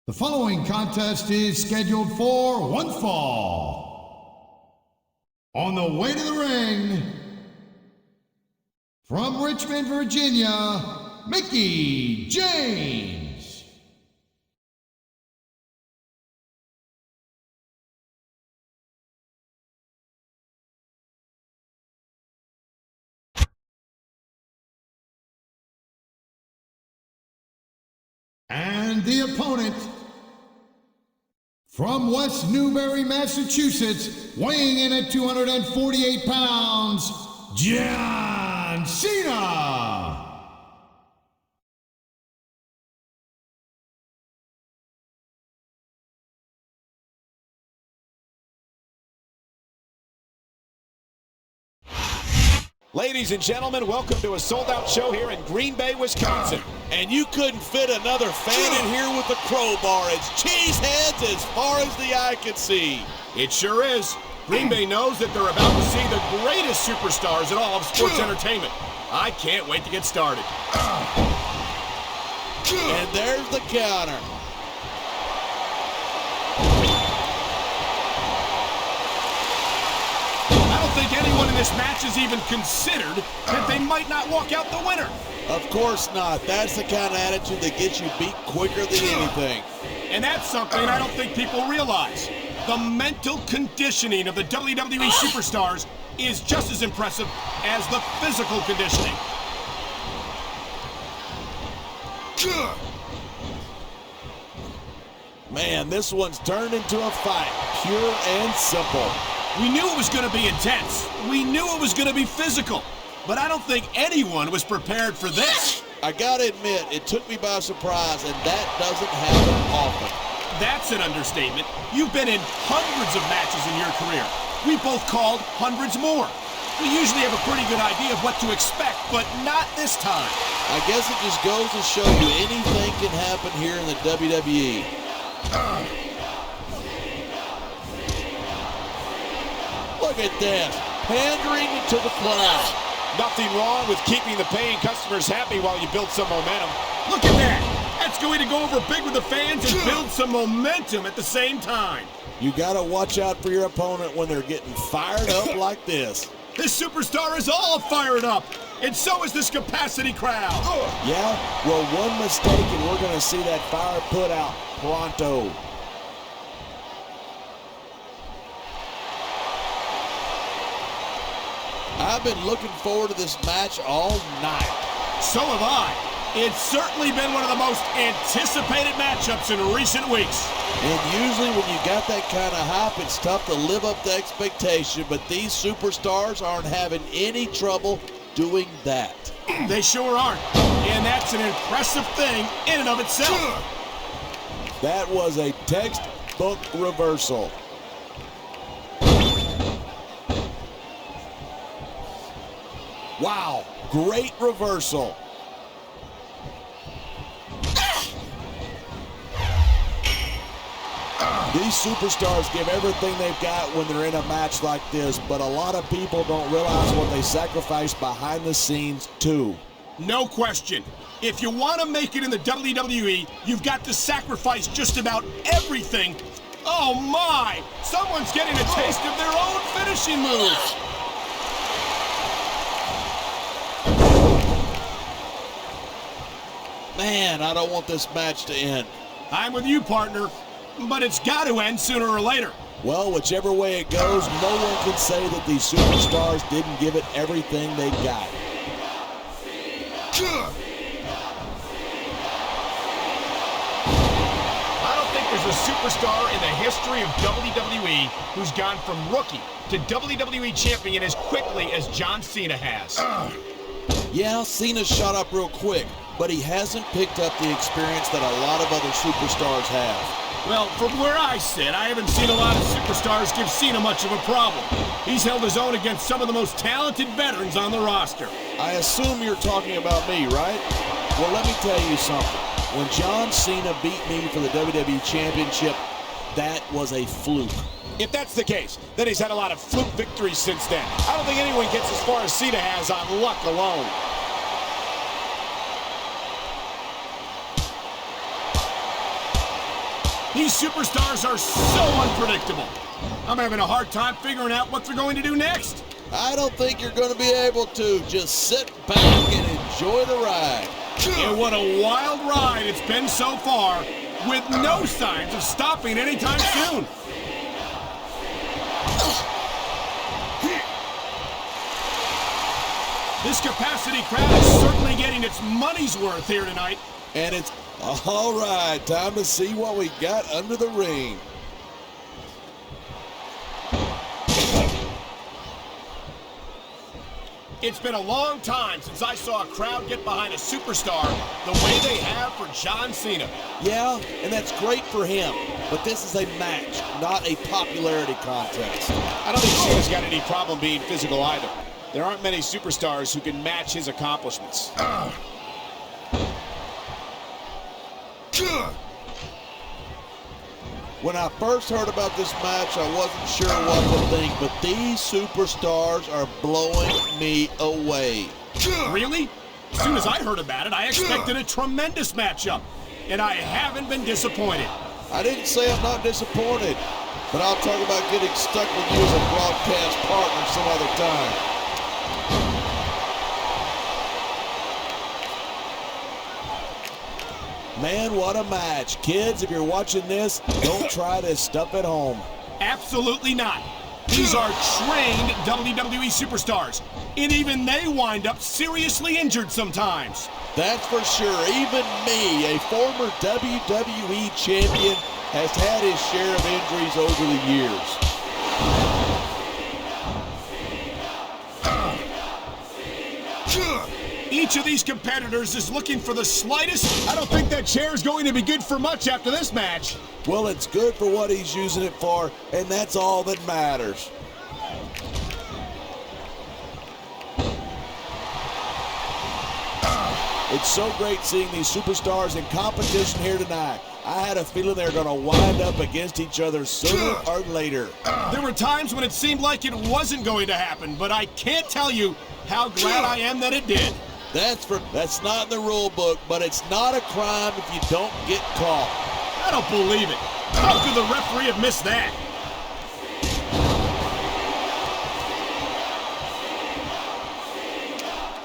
The following contest is scheduled for one fall. On the way to the ring, from Richmond, Virginia, Mickie James. And the opponent, from West Newbury, Massachusetts, weighing in at 248 pounds, John Cena. Ladies and gentlemen, welcome to a sold-out show here in Green Bay, Wisconsin. And you couldn't fit another fan in here with a crowbar. It's cheeseheads as far as the eye can see. It sure is. Green Bay knows that they're about to see the greatest superstars in all of sports entertainment. I can't wait to get started. And there's the counter. I don't think anyone in this match has even considered that they might not walk out the winner. Of course not. That's the kind of attitude that gets you beat quicker than anything. And that's something I don't think people realize. The mental conditioning of the WWE superstars is just as impressive as the physical conditioning. Man, this one's turned into a fight, pure and simple. We knew it was going to be intense. We knew it was going to be physical. But I don't think anyone was prepared for this. I gotta admit, it took me by surprise, and that doesn't happen often. That's an understatement. You've been in hundreds of matches in your career. We both called hundreds more. We usually have a pretty good idea of what to expect, but not this time. I guess it just goes to show you anything can happen here in the WWE. Look at this, pandering to the crowd. Nothing wrong with keeping the paying customers happy while you build some momentum. Look at that! That's going to go over big with the fans and build some momentum at the same time. You gotta watch out for your opponent when they're getting fired up like this. This superstar is all fired up, and so is this capacity crowd. Yeah, well, one mistake and we're gonna see that fire put out pronto. I've been looking forward to this match all night. So have I. It's certainly been one of the most anticipated matchups in recent weeks. And usually when you got that kind of hype, it's tough to live up to expectation, but these superstars aren't having any trouble doing that. They sure aren't. And that's an impressive thing in and of itself. That was a textbook reversal. Wow, great reversal. These superstars give everything they've got when they're in a match like this, but a lot of people don't realize what they sacrifice behind the scenes too. No question. If you want to make it in the WWE, you've got to sacrifice just about everything. Oh my! Someone's getting a taste of their own finishing moves. Man, I don't want this match to end. I'm with you, partner, but it's got to end sooner or later. Well, whichever way it goes, no one can say that these superstars didn't give it everything they got. I don't think there's a superstar in the history of WWE who's gone from rookie to WWE champion as quickly as John Cena has. Yeah, Cena shot up real quick, but he hasn't picked up the experience that a lot of other superstars have. Well, from where I sit, I haven't seen a lot of superstars give Cena much of a problem. He's held his own against some of the most talented veterans on the roster. I assume you're talking about me, right? Well, let me tell you something. When John Cena beat me for the WWE Championship, that was a fluke. If that's the case, then he's had a lot of fluke victories since then. I don't think anyone gets as far as Cena has on luck alone. These superstars are so unpredictable. I'm having a hard time figuring out what they're going to do next. I don't think you're going to be able to. Just sit back and enjoy the ride. And what a wild ride it's been so far, with no signs of stopping anytime soon. This capacity crowd is certainly getting its money's worth here tonight. And it's all right. Time to see what we got under the ring. It's been a long time since I saw a crowd get behind a superstar the way they have for John Cena. Yeah, and that's great for him. But this is a match, not a popularity contest. I don't think Cena's got any problem being physical either. There aren't many superstars who can match his accomplishments. When I first heard about this match, I wasn't sure what to think, but these superstars are blowing me away. Really? As soon as I heard about it, I expected a tremendous matchup, and I haven't been disappointed. I didn't say I'm not disappointed, but I'll talk about getting stuck with you as a broadcast partner some other time. Man, what a match. Kids, if you're watching this, don't try this stuff at home. Absolutely not. These are trained WWE superstars, and even they wind up seriously injured sometimes. That's for sure. Even me, a former WWE champion, has had his share of injuries over the years. Each of these competitors is looking for the slightest. I don't think that chair is going to be good for much after this match. Well, it's good for what he's using it for, and that's all that matters. It's so great seeing these superstars in competition here tonight. I had a feeling they were going to wind up against each other sooner or later. There were times when it seemed like it wasn't going to happen, but I can't tell you how glad I am that it did. That's not in the rule book, but it's not a crime if you don't get caught. I don't believe it. How could the referee have missed that?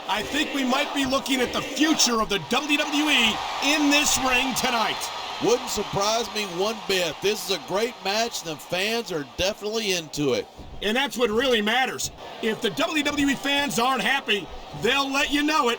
I think we might be looking at the future of the WWE in this ring tonight. Wouldn't surprise me one bit. This is a great match, and the fans are definitely into it. And that's what really matters. If the WWE fans aren't happy, they'll let you know it.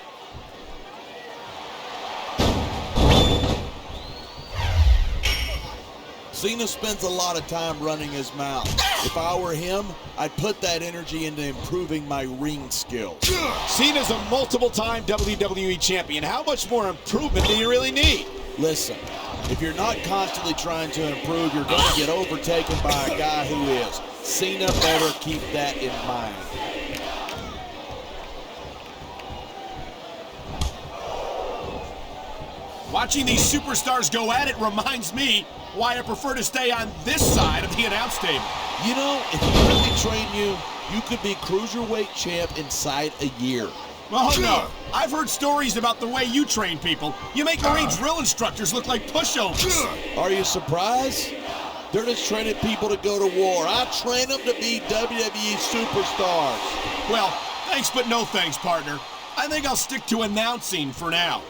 Cena spends a lot of time running his mouth. If I were him, I'd put that energy into improving my ring skills. Cena's a multiple-time WWE champion. How much more improvement do you really need? Listen, if you're not constantly trying to improve, you're going to get overtaken by a guy who is. Cena better keep that in mind. Watching these superstars go at it reminds me why I prefer to stay on this side of the announce table. You know, if you let me train you, you could be cruiserweight champ inside a year. Well, no. I've heard stories about the way you train people. You make Marine drill instructors look like pushovers. Are you surprised? They're just training people to go to war. I train them to be WWE superstars. Well, thanks but no thanks, partner. I think I'll stick to announcing for now.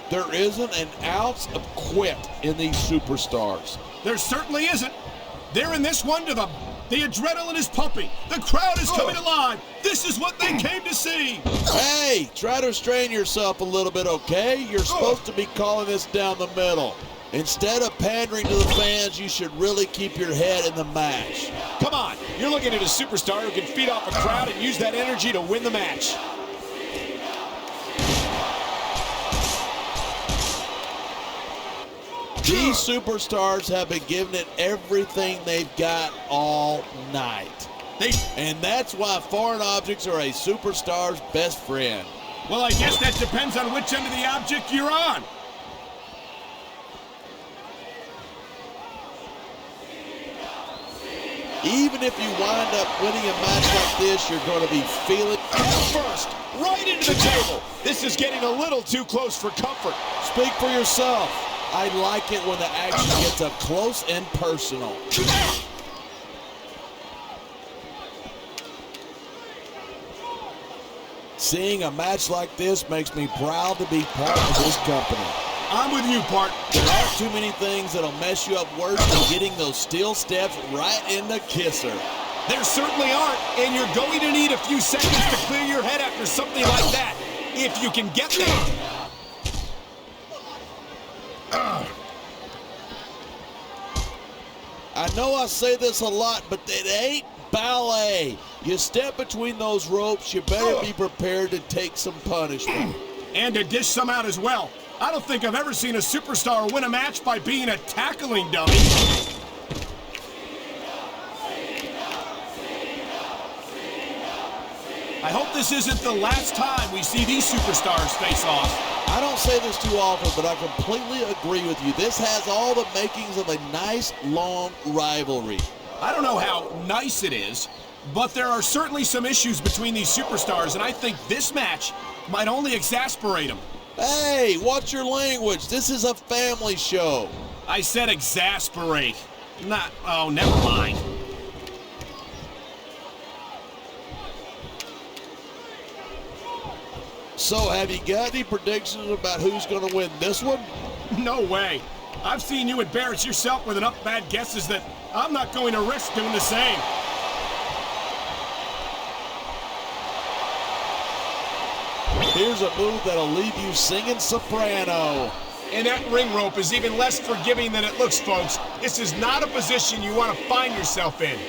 There isn't an ounce of quit in these superstars. There certainly isn't. They're in this one to the adrenaline is pumping. The crowd is coming alive. This is what they came to see. Hey, try to restrain yourself a little bit, okay? You're supposed to be calling this down the middle. Instead of pandering to the fans, you should really keep your head in the match. Come on, you're looking at a superstar who can feed off a crowd and use that energy to win the match. These superstars have been giving it everything they've got all night. And that's why foreign objects are a superstar's best friend. Well, I guess that depends on which end of the object you're on. Even if you wind up winning a match like this, you're going to be feeling... First, right into the table. This is getting a little too close for comfort. Speak for yourself. I like it when the action gets up close and personal. Seeing a match like this makes me proud to be part of this company. I'm with you, Part. There aren't too many things that'll mess you up worse than getting those steel steps right in the kisser. There certainly aren't, and you're going to need a few seconds to clear your head after something like that, if you can get there. I know I say this a lot, but it ain't ballet. You step between those ropes, you better be prepared to take some punishment. And to dish some out as well. I don't think I've ever seen a superstar win a match by being a tackling dummy. I hope this isn't the last time we see these superstars face off. I don't say this too often, but I completely agree with you. This has all the makings of a nice, long rivalry. I don't know how nice it is, but there are certainly some issues between these superstars, and I think this match might only exasperate them. Hey, watch your language. This is a family show. I said exasperate. Not, oh, never mind. So, have you got any predictions about who's going to win this one? No way. I've seen you embarrass yourself with enough bad guesses that I'm not going to risk doing the same. Here's a move that'll leave you singing soprano. And that ring rope is even less forgiving than it looks, folks. This is not a position you want to find yourself in.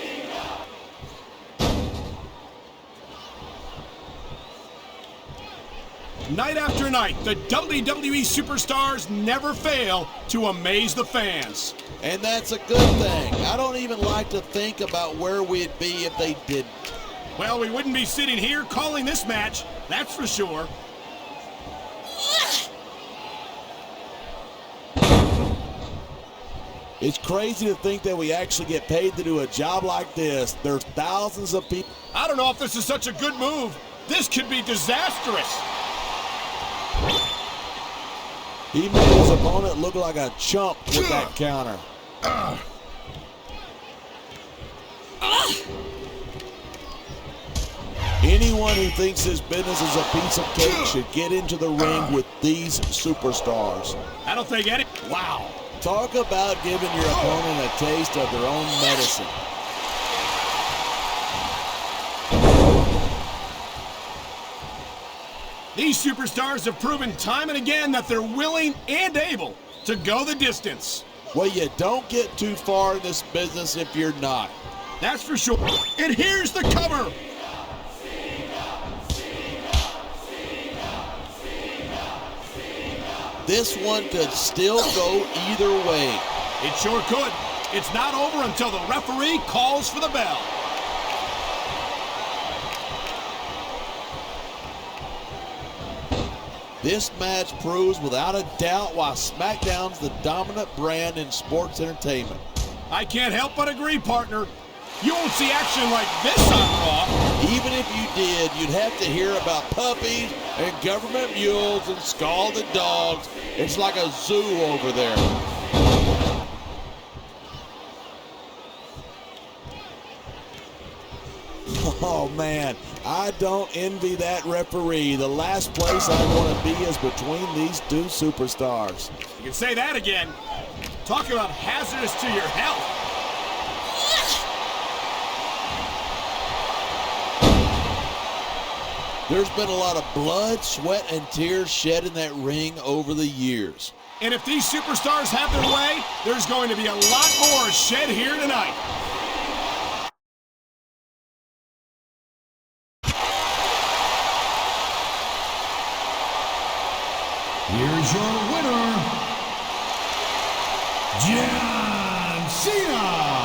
Night after night, the WWE superstars never fail to amaze the fans. And that's a good thing. I don't even like to think about where we'd be if they didn't. Well, we wouldn't be sitting here calling this match, that's for sure. It's crazy to think that we actually get paid to do a job like this. There's thousands of people. I don't know if this is such a good move. This could be disastrous. He made his opponent look like a chump with that counter. Anyone who thinks this business is a piece of cake should get into the ring with these superstars. I don't think any... Wow. Talk about giving your opponent a taste of their own medicine. These superstars have proven time and again that they're willing and able to go the distance. Well, you don't get too far in this business if you're not. That's for sure. And here's the cover. This one could still go either way. It sure could. It's not over until the referee calls for the bell. This match proves without a doubt why SmackDown's the dominant brand in sports entertainment. I can't help but agree, partner. You won't see action like this on Raw. Even if you did, you'd have to hear about puppies and government mules and scalded dogs. It's like a zoo over there. Oh man, I don't envy that referee. The last place I want to be is between these two superstars. You can say that again. Talk about hazardous to your health. There's been a lot of blood, sweat, and tears shed in that ring over the years. And if these superstars have their way, there's going to be a lot more shed here tonight. Here's your winner, John Cena.